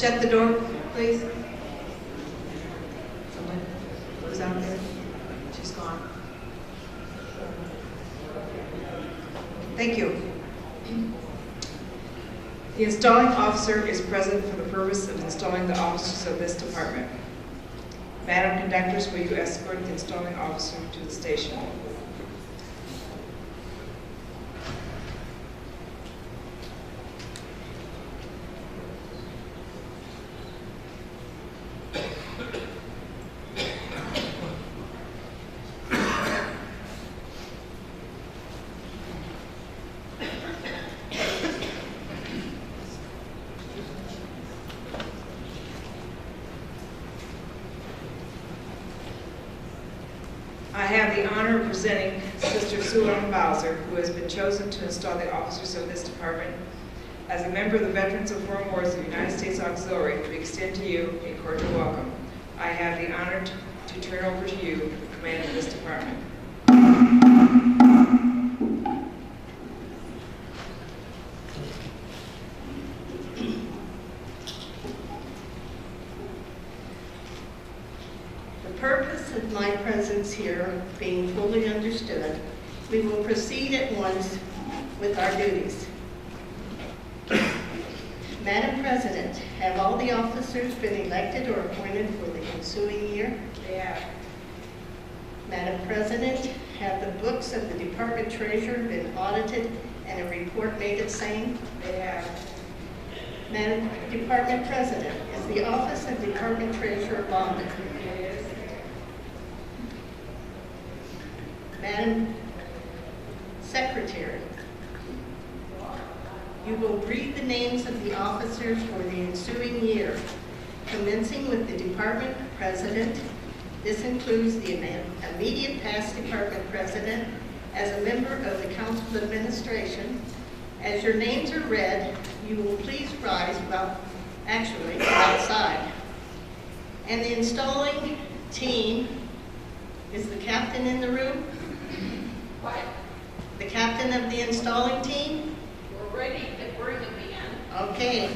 shut the door, please? Someone who's out there? She's gone. Thank you. The installing officer is present for the purpose of installing the officers of this department. Madam Conductress, will you escort the installing officer to the station? I have the honor of presenting Sister Sue Ellen Bowser, who has been chosen to install the officers of this department. As a member of the Veterans of Foreign Wars of the United States Auxiliary, we extend to you a cordial welcome. I have the honor to turn over to you the command of this department. The purpose of my presence here being fully understood, we will proceed at once with our duties. Madam President, have all the officers been elected or appointed for the ensuing year? They have. Madam President, have the books of the Department Treasurer been audited and a report made of same? They have. Madam Department President, is the Office of Department Treasurer bonded? It is. Madam Secretary, you will read the names of the officers for the ensuing year, commencing with the Department President. This includes the immediate past Department President as a member of the Council of Administration. As your names are read, you will please rise, well, actually, outside. And the installing team, is the captain in the room? What? The captain of the installing team? We're ready to bring them in. Okay.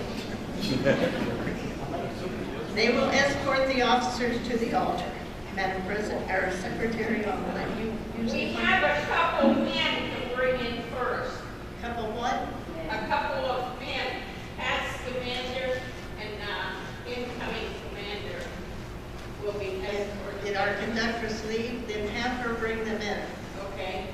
They will escort the officers to the altar. Madam President, or Secretary, I'll let you use We the have a couple men to bring in first. couple what? A couple of men, past commander and incoming commander will be escorted. Did our conductress leave? Then have her bring them in. Okay.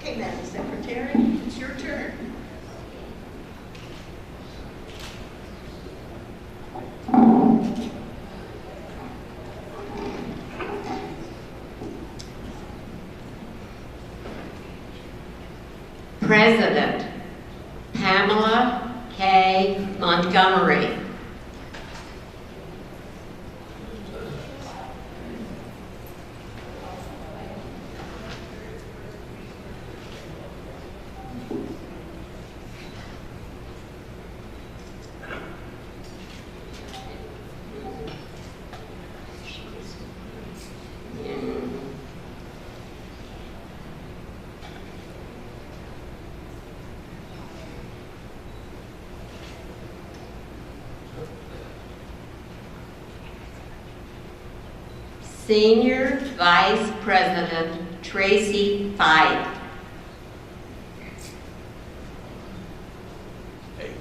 Okay, Madam Secretary, it's your turn. President Pamela K. Montgomery. Senior Vice President Tracy Fife. Hey.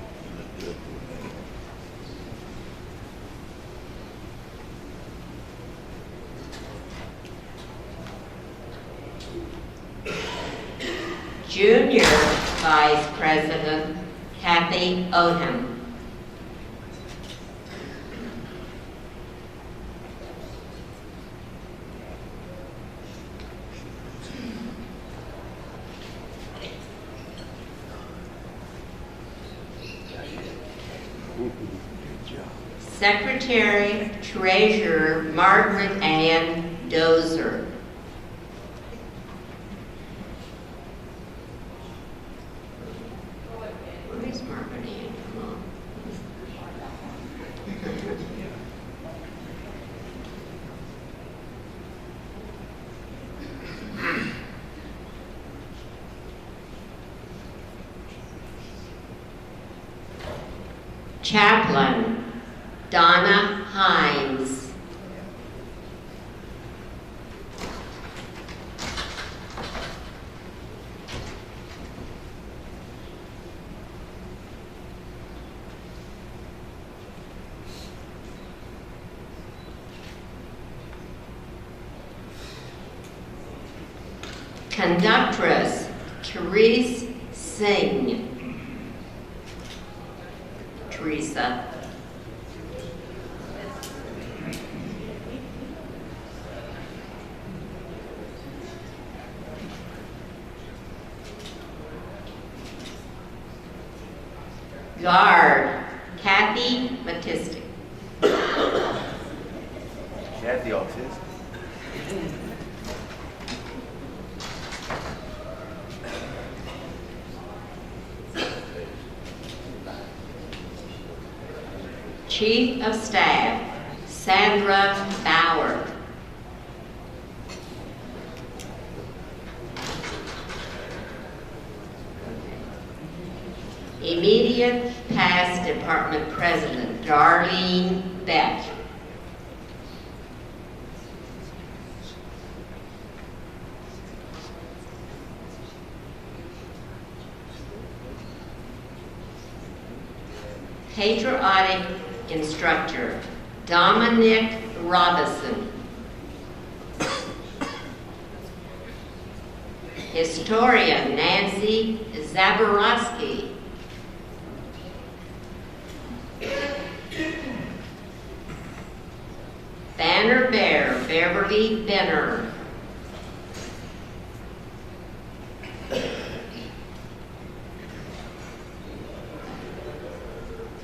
Junior Vice President Kathy Odom. Secretary Treasurer Margaret Ann Dozer. Where's Margaret Ann? Come on. Chaplain Donna Hines. Conductress Therese Singh. Teresa. Guard Kathy Matistic. Kathy autistic. Chief of Staff Sandra Bauer. Immediate Past Department President Darlene Beck. Patriotic Instructor Dominic Robinson. Historian Nancy Zaborowski. Banner Bear Beverly Benner.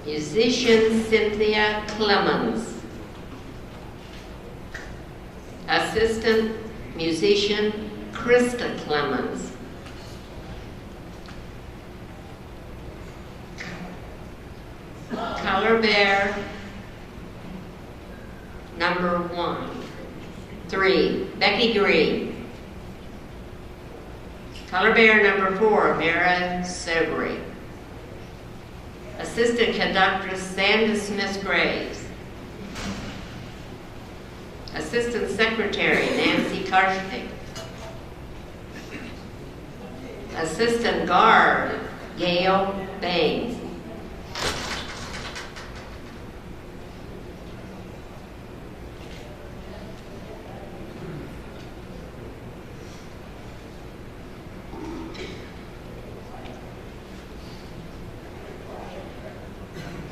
Musician Cynthia Clemens. Assistant Musician Krista Clemens. Color Bear number 3, Becky Green. Color Bear number 4, Mara Sebri. Assistant Conductress Sandra Smith-Graves. Assistant Secretary Nancy Karshnik. Assistant Guard Gail Baines.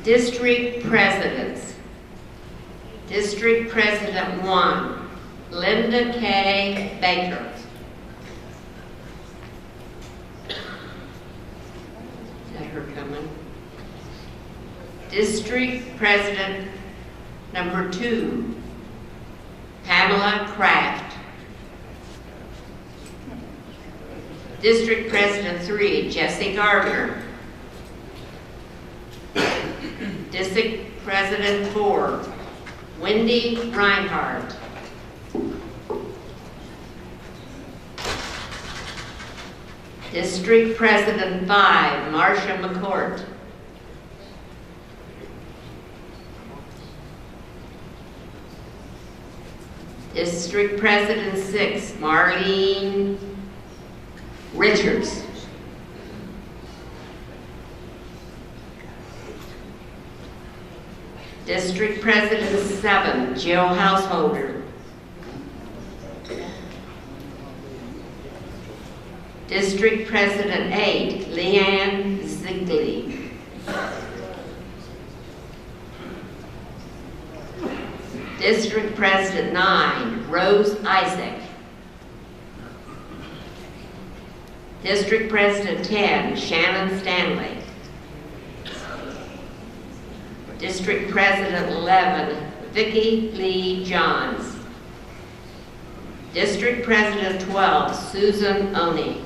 District Presidents. District President 1, Linda K. Baker. Is that her coming? District President number 2, Pamela Kraft. District President 3, Jesse Gardner. District President 4, Wendy Reinhardt. District President 5, Marcia McCourt. District President 6, Marlene Richards. District President 7, Jill Householder. District President 8, Leanne Zigley. District President 9, Rose Isaac. District President 10, Shannon Stanley. District President 11, Vicki Lee Johns. District President 12, Susan Oney.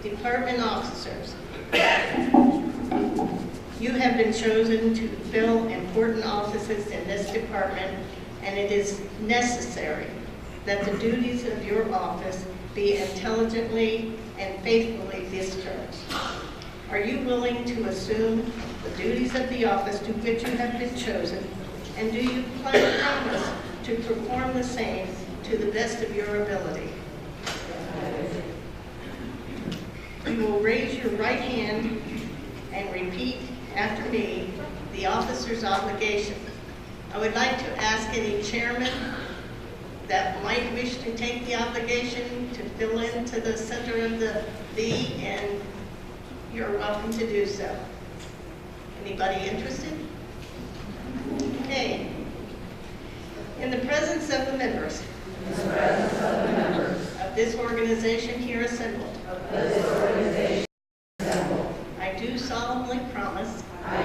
Department officers. You have been chosen to fill important offices in this department, and it is necessary that the duties of your office be intelligently and faithfully discharged. Are you willing to assume the duties of the office to which you have been chosen, and do you promise to perform the same to the best of your ability? You will raise your right hand and repeat after me the officer's obligation. I would like to ask any chairman that might wish to take the obligation to fill into the center of the V, and you're welcome to do so. Anybody interested? Okay. In the presence of the members of this organization here assembled, I do solemnly promise on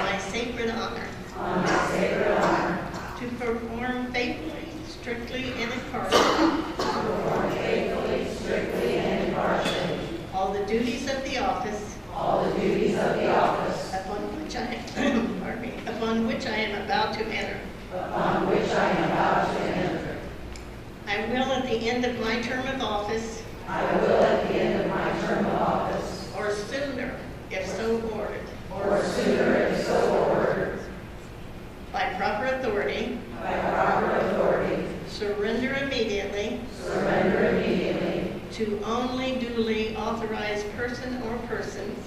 my sacred honor to perform faithfully, strictly, and impartially all the duties of the office upon which I am about to enter. I will at the end of my term of office, or sooner if so ordered, by proper authority, surrender immediately to only duly authorized person or persons,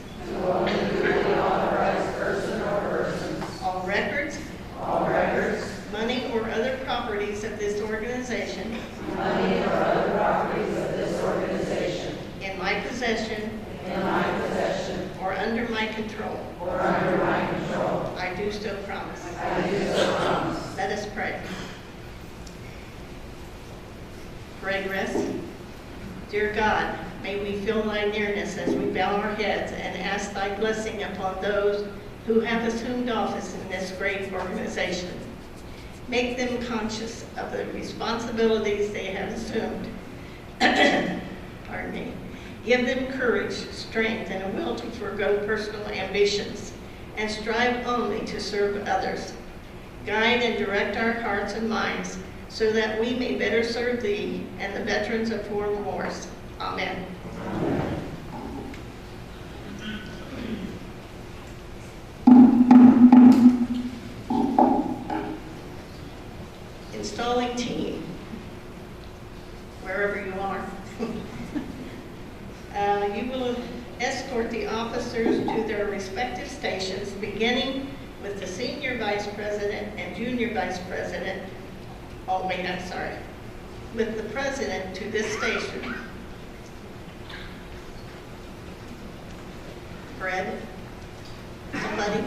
all records, money or other properties of this organization, in my possession, or under my control. I do so promise. Let us pray. Pray, rest. Dear God, may we feel thy nearness as we bow our heads and ask thy blessing upon those who have assumed office in this great organization. Make them conscious of the responsibilities they have assumed. Pardon me. Give them courage, strength, and a will to forego personal ambitions and strive only to serve others. Guide and direct our hearts and minds so that we may better serve thee and the veterans of foreign wars. Amen. Installing team, wherever you are. You will escort the officers to their respective stations, beginning with the senior vice president and junior vice president. Oh, wait, I'm sorry. With the president to this station. Fred? Somebody?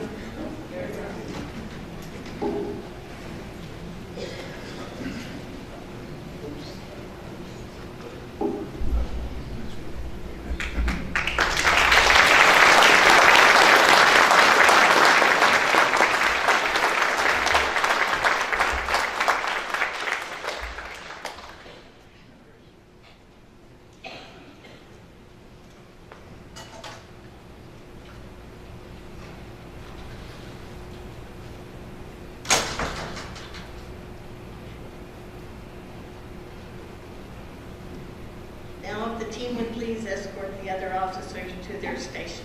Now, if the team would please escort the other officers to their stations.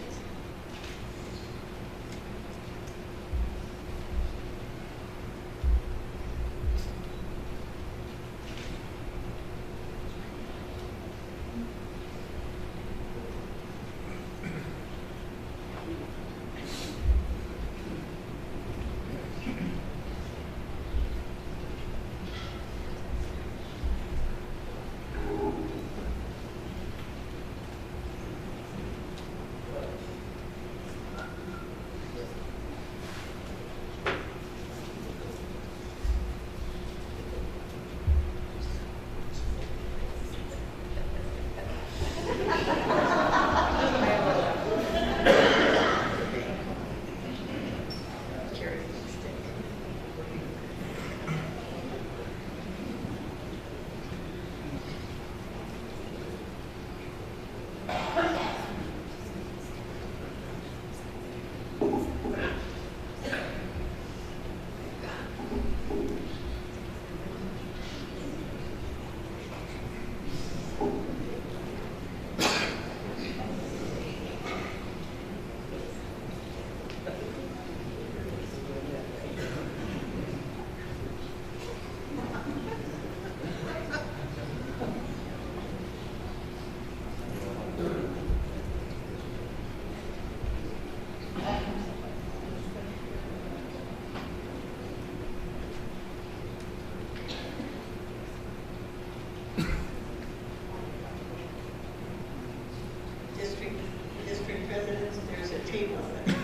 district presidents, there's a table of them.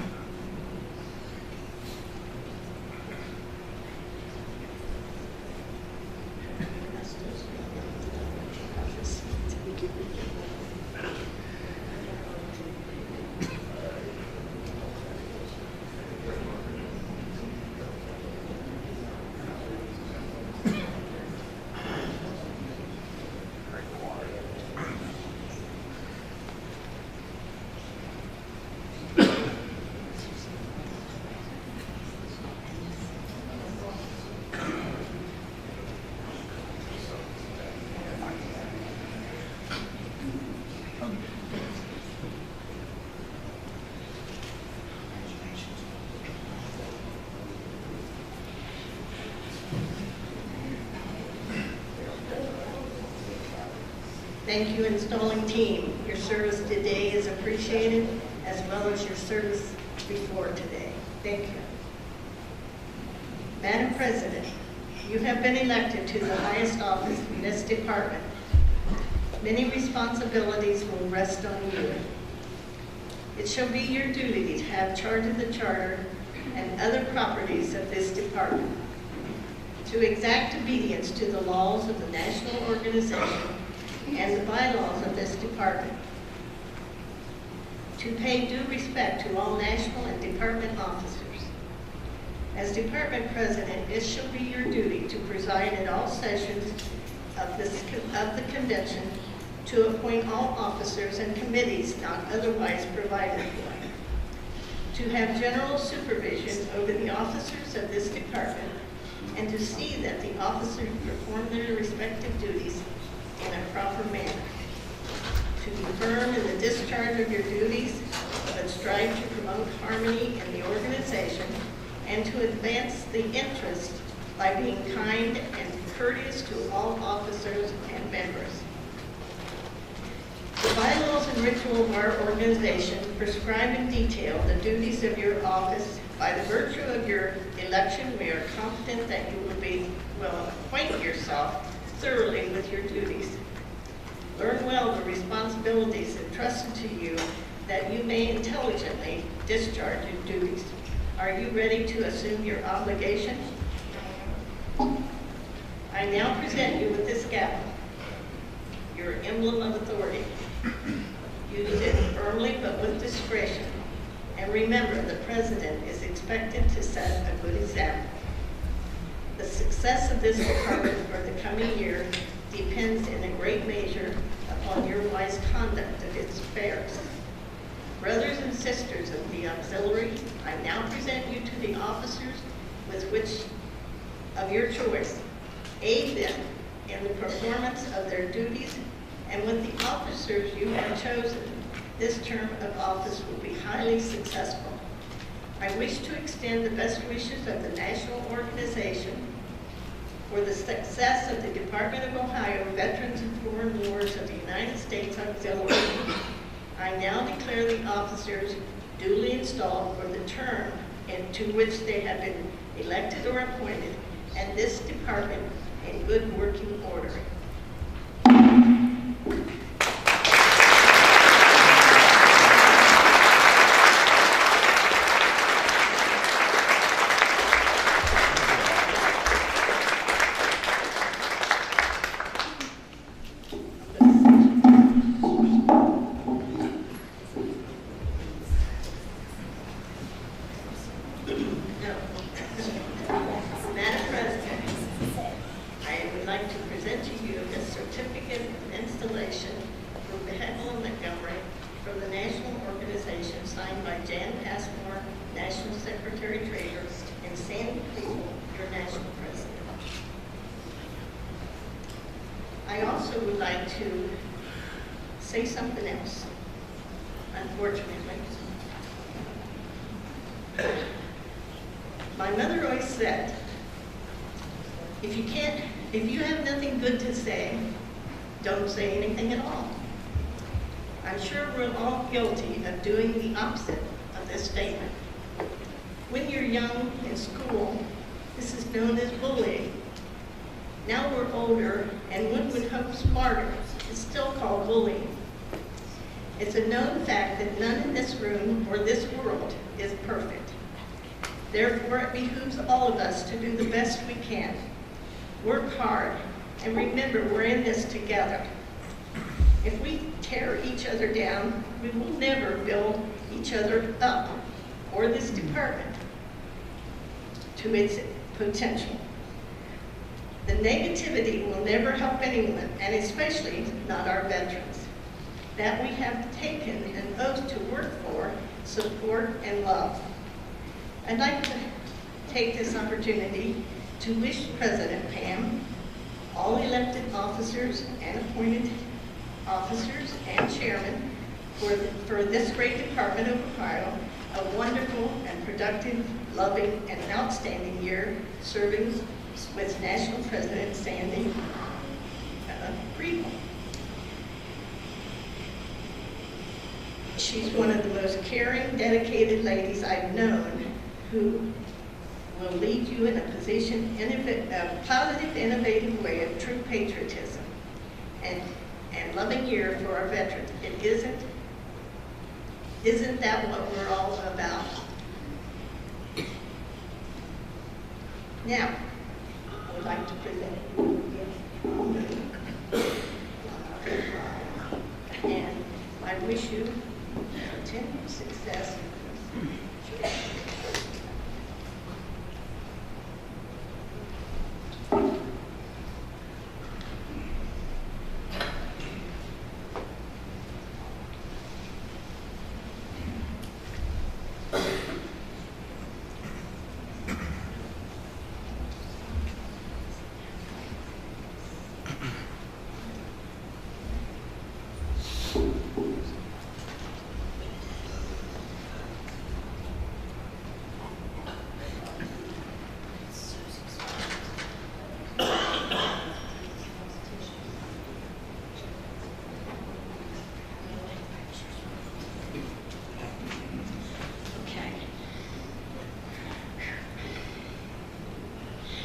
Thank you, installing team. Your service today is appreciated, as well as your service before today. Thank you. Madam President, you have been elected to the highest office in this department. Many responsibilities will rest on you. It shall be your duty to have charge of the charter and other properties of this department, to exact obedience to the laws of the national organization and the bylaws of this department, to pay due respect to all national and department officers. As department president, it shall be your duty to preside at all sessions of the convention, to appoint all officers and committees not otherwise provided for, to have general supervision over the officers of this department, and to see that the officers perform their respective duties in a proper manner, to be firm in the discharge of your duties, but strive to promote harmony in the organization, and to advance the interest by being kind and courteous to all officers and members. The bylaws and ritual of our organization prescribe in detail the duties of your office. By the virtue of your election, we are confident that you will acquaint yourself thoroughly with your duties. Learn well the responsibilities entrusted to you, that you may intelligently discharge your duties. Are you ready to assume your obligation? I now present you with this gavel, your emblem of authority. Use it firmly but with discretion. And remember, the president is expected to set a good example. The success of this department for the coming year depends in a great measure upon your wise conduct of its affairs. Brothers and sisters of the auxiliary, I now present you to the officers with which of your choice. Aid them in the performance of their duties, and with the officers you have chosen, this term of office will be highly successful. I wish to extend the best wishes of the national organization for the success of the Department of Ohio Veterans and Foreign Wars of the United States Auxiliary. I now declare the officers duly installed for the term into which they have been elected or appointed, and this department in good working order. Madam President, I would like to present to you the certificate of installation for Behel and Montgomery from the National Organization, signed by Jan Passmore, National Secretary Treasurer, and Sandy Cleveland, your National President. I also would like to say something else, unfortunately. My mother always said, if you have nothing good to say, don't say anything at all. I'm sure we're all guilty of doing the opposite of this statement. When you're young in school, this is known as bullying. Now we're older, and one would hope smarter, it's still called bullying. It's a known fact that none in this room or this world is perfect. Therefore, it behooves all of us to do the best we can. Work hard, and remember, we're in this together. If we tear each other down, we will never build each other up or this department to its potential. The negativity will never help anyone, and especially not our veterans, that we have taken an oath to work for, support, and love. I'd like to take this opportunity to wish President Pam, all elected officers and appointed officers and chairman for this great Department of Ohio a wonderful and productive, loving, and outstanding year serving with National President Sandy Friedman. She's one of the most caring, dedicated ladies I've known who will lead you in a position, a positive, innovative way of true patriotism and loving year for our veterans. Isn't that what we're all about? Now, I would like to present and I wish you continued success.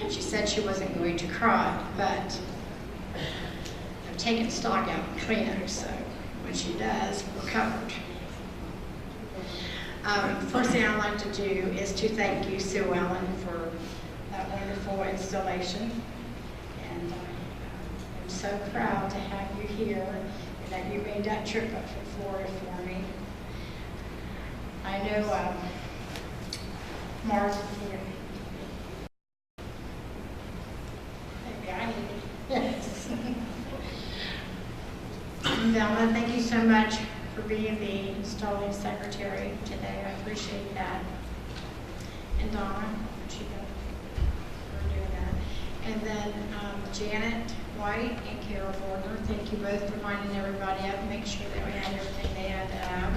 She said she wasn't going to cry, but I've taken stock out and clean it, so when she does, we're covered. First thing I'd like to do is to thank you, Sue Ellen, for that wonderful installation. And I'm so proud to have you here and that you made that trip up from Florida for me. I know Mars is here. Yes. Velma, thank you so much for being the installing secretary today. I appreciate that. And Donna, she for doing that. And then Janet White and Carol Gordner, thank you both for lining everybody up, make sure that we had everything they had to have,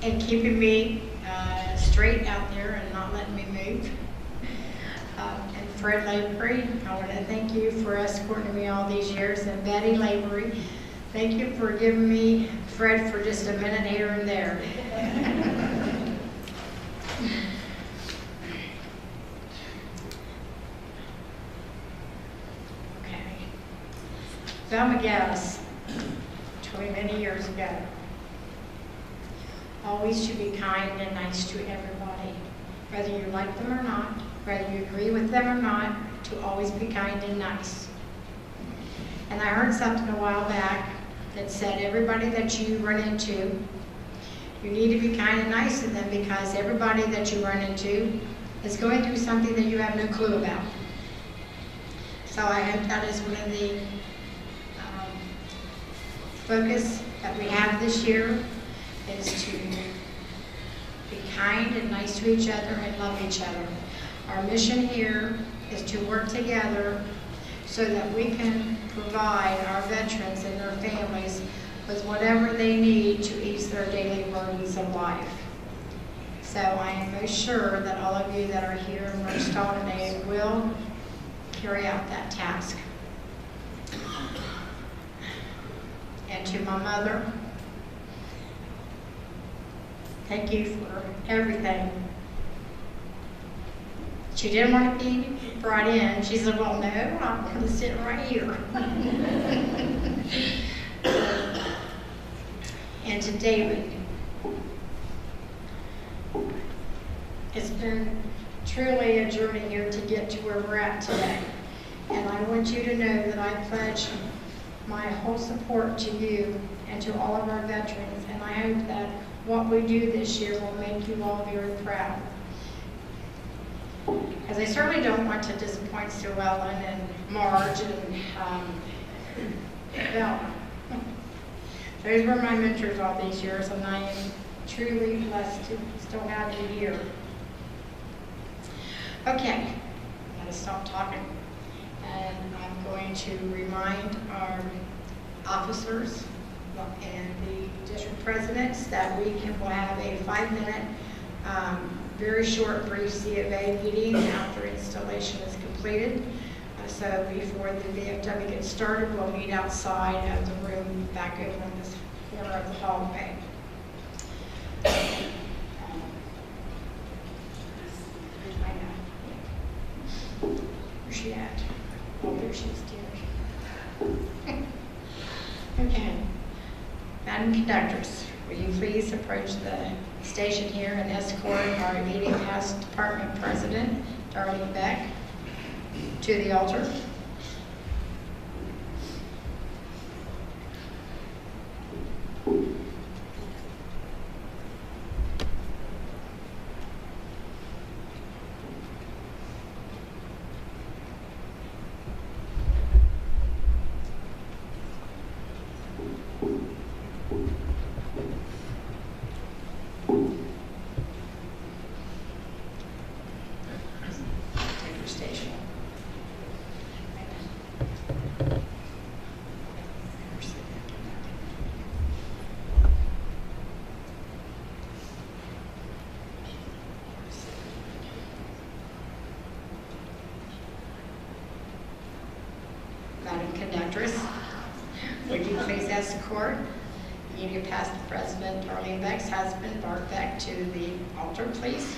and keeping me straight out there and not letting me move. And Fred Lavery, I want to thank you for escorting me all these years. And Betty Lavery, thank you for giving me Fred for just a minute here and there. Okay. Velma Gauss, 20 many years ago, always to be kind and nice to everybody, whether you like them or not. Whether you agree with them or not, to always be kind and nice. And I heard something a while back that said everybody that you run into, you need to be kind and nice to them because everybody that you run into is going through something that you have no clue about. So I hope that is one of the focus that we have this year is to be kind and nice to each other and love each other. Our mission here is to work together so that we can provide our veterans and their families with whatever they need to ease their daily burdens of life. So I am most sure that all of you that are here in Rochelle today will carry out that task. And to my mother, thank you for everything. She didn't want to be brought in. She said, well, no, I'm going to sit right here. And and to David. It's been truly a journey here to get to where we're at today. And I want you to know that I pledge my whole support to you and to all of our veterans, and I hope that what we do this year will make you all very proud. As I certainly don't want to disappoint Sue Ellen and Marge and Velma. Those were my mentors all these years, and I am truly blessed to still have you here. Okay, I'm going to stop talking, and I'm going to remind our officers and the district presidents that we will have a 5-minute, very short, brief C of A meeting after installation is completed. So before the VFW gets started, we'll meet outside of the room back over in this corner of the hallway. Where's she at? Oh, there she is, dear. Okay. Madam Conductors, will you please approach the station here and escort our immediate past department president, Darlene Beck, to the altar? Take your station. Madam Conductress, would you please escort immediate past president Darlene Beck's husband, Bart Beck, to the altar, please?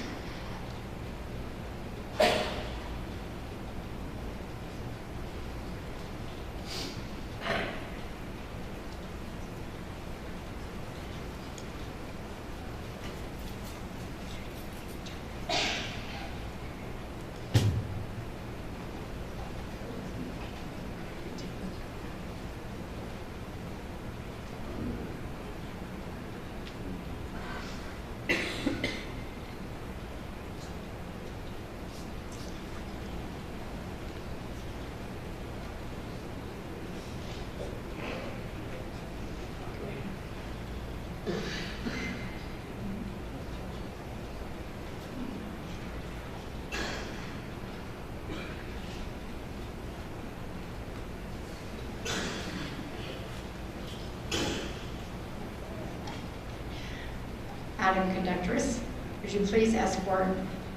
Madam Conductress, would you please escort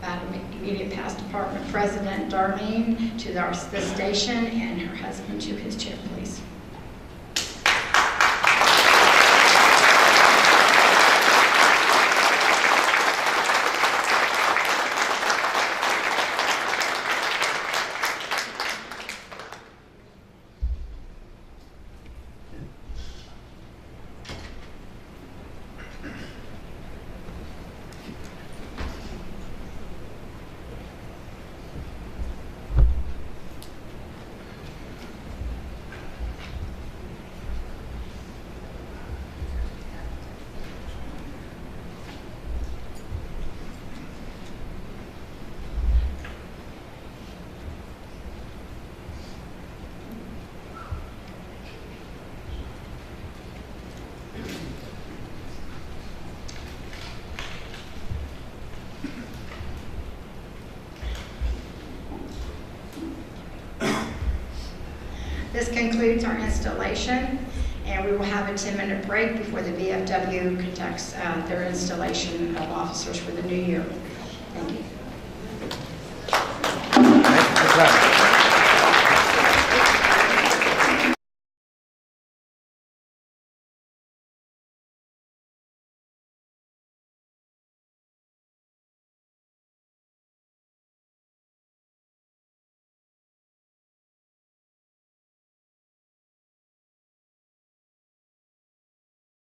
Madam immediate past department president Darlene to the station and her husband to his chair, please? This concludes our installation, and we will have a 10-minute break before the VFW conducts their installation of officers for the new year. Thank you.